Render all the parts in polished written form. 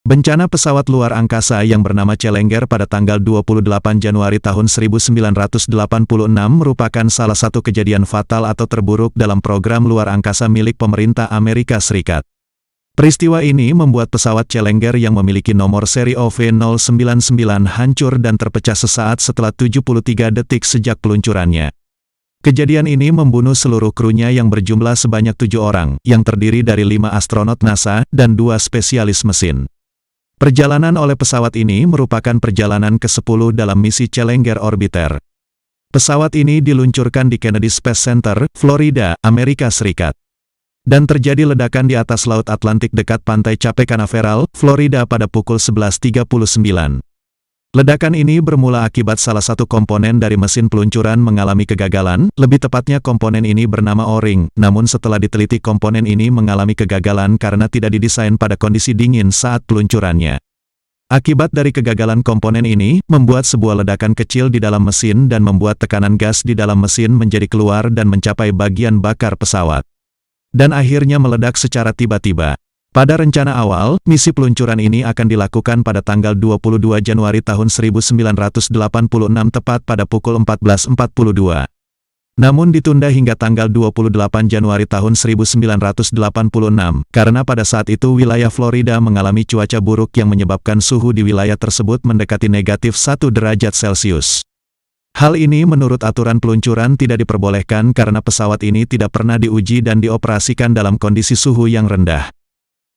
Bencana pesawat luar angkasa yang bernama Challenger pada tanggal 28 Januari tahun 1986 merupakan salah satu kejadian fatal atau terburuk dalam program luar angkasa milik pemerintah Amerika Serikat. Peristiwa ini membuat pesawat Challenger yang memiliki nomor seri OV-099 hancur dan terpecah sesaat setelah 73 detik sejak peluncurannya. Kejadian ini membunuh seluruh krunya yang berjumlah sebanyak 7 orang, yang terdiri dari 5 astronot NASA dan 2 spesialis mesin. Perjalanan oleh pesawat ini merupakan perjalanan ke-10 dalam misi Challenger Orbiter. Pesawat ini diluncurkan di Kennedy Space Center, Florida, Amerika Serikat. Dan terjadi ledakan di atas Laut Atlantik dekat pantai Cape Canaveral, Florida pada pukul 11.39. Ledakan ini bermula akibat salah satu komponen dari mesin peluncuran mengalami kegagalan, lebih tepatnya komponen ini bernama O-ring, namun setelah diteliti komponen ini mengalami kegagalan karena tidak didesain pada kondisi dingin saat peluncurannya. Akibat dari kegagalan komponen ini, membuat sebuah ledakan kecil di dalam mesin dan membuat tekanan gas di dalam mesin menjadi keluar dan mencapai bagian bakar pesawat. Dan akhirnya meledak secara tiba-tiba. Pada rencana awal, misi peluncuran ini akan dilakukan pada tanggal 22 Januari tahun 1986 tepat pada pukul 14.42. Namun ditunda hingga tanggal 28 Januari tahun 1986, karena pada saat itu wilayah Florida mengalami cuaca buruk yang menyebabkan suhu di wilayah tersebut mendekati negatif 1 derajat Celcius. Hal ini menurut aturan peluncuran tidak diperbolehkan karena pesawat ini tidak pernah diuji dan dioperasikan dalam kondisi suhu yang rendah.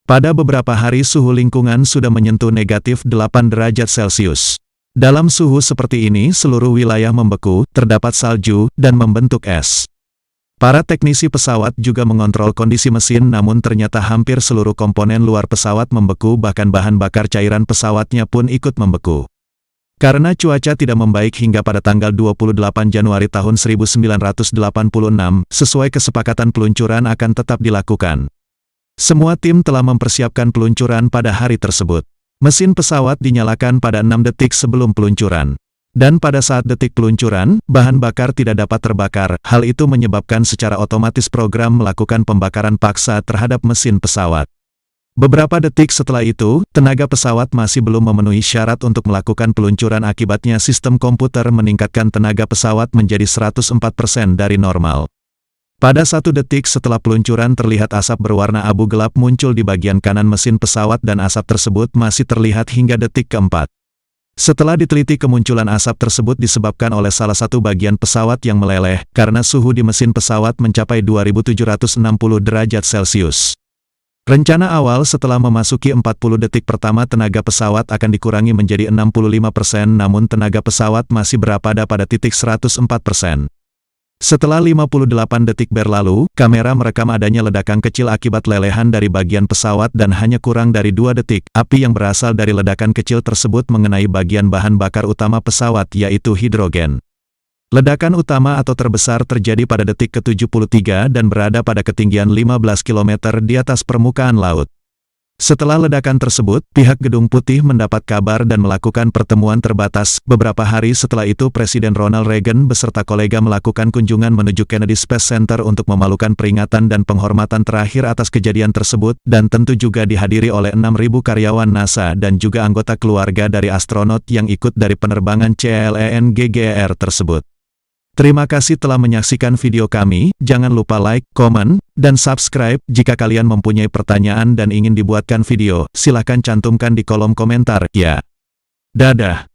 Pada beberapa hari suhu lingkungan sudah menyentuh negatif 8 derajat Celcius. Dalam suhu seperti ini seluruh wilayah membeku, terdapat salju, dan membentuk es. Para teknisi pesawat juga mengontrol kondisi mesin namun ternyata hampir seluruh komponen luar pesawat membeku bahkan bahan bakar cairan pesawatnya pun ikut membeku. Karena cuaca tidak membaik hingga pada tanggal 28 Januari tahun 1986, sesuai kesepakatan peluncuran akan tetap dilakukan. Semua tim telah mempersiapkan peluncuran pada hari tersebut. Mesin pesawat dinyalakan pada 6 detik sebelum peluncuran. Dan pada saat detik peluncuran, bahan bakar tidak dapat terbakar. Hal itu menyebabkan secara otomatis program melakukan pembakaran paksa terhadap mesin pesawat. Beberapa detik setelah itu, tenaga pesawat masih belum memenuhi syarat untuk melakukan peluncuran akibatnya sistem komputer meningkatkan tenaga pesawat menjadi 104% dari normal. Pada 1 detik setelah peluncuran terlihat asap berwarna abu gelap muncul di bagian kanan mesin pesawat dan asap tersebut masih terlihat hingga detik keempat. Setelah diteliti kemunculan asap tersebut disebabkan oleh salah satu bagian pesawat yang meleleh, karena suhu di mesin pesawat mencapai 2760 derajat Celcius. Rencana awal setelah memasuki 40 detik pertama tenaga pesawat akan dikurangi menjadi 65% namun tenaga pesawat masih berada pada titik 104%. Setelah 58 detik berlalu, kamera merekam adanya ledakan kecil akibat lelehan dari bagian pesawat dan hanya kurang dari 2 detik, api yang berasal dari ledakan kecil tersebut mengenai bagian bahan bakar utama pesawat yaitu hidrogen. Ledakan utama atau terbesar terjadi pada detik ke-73 dan berada pada ketinggian 15 km di atas permukaan laut. Setelah ledakan tersebut, pihak Gedung Putih mendapat kabar dan melakukan pertemuan terbatas. Beberapa hari setelah itu Presiden Ronald Reagan beserta kolega melakukan kunjungan menuju Kennedy Space Center untuk memalukan peringatan dan penghormatan terakhir atas kejadian tersebut, dan tentu juga dihadiri oleh 6.000 karyawan NASA dan juga anggota keluarga dari astronot yang ikut dari penerbangan CLENGGER tersebut. Terima kasih telah menyaksikan video kami, jangan lupa like, komen, dan subscribe. Jika kalian mempunyai pertanyaan dan ingin dibuatkan video, silakan cantumkan di kolom komentar, ya. Dadah.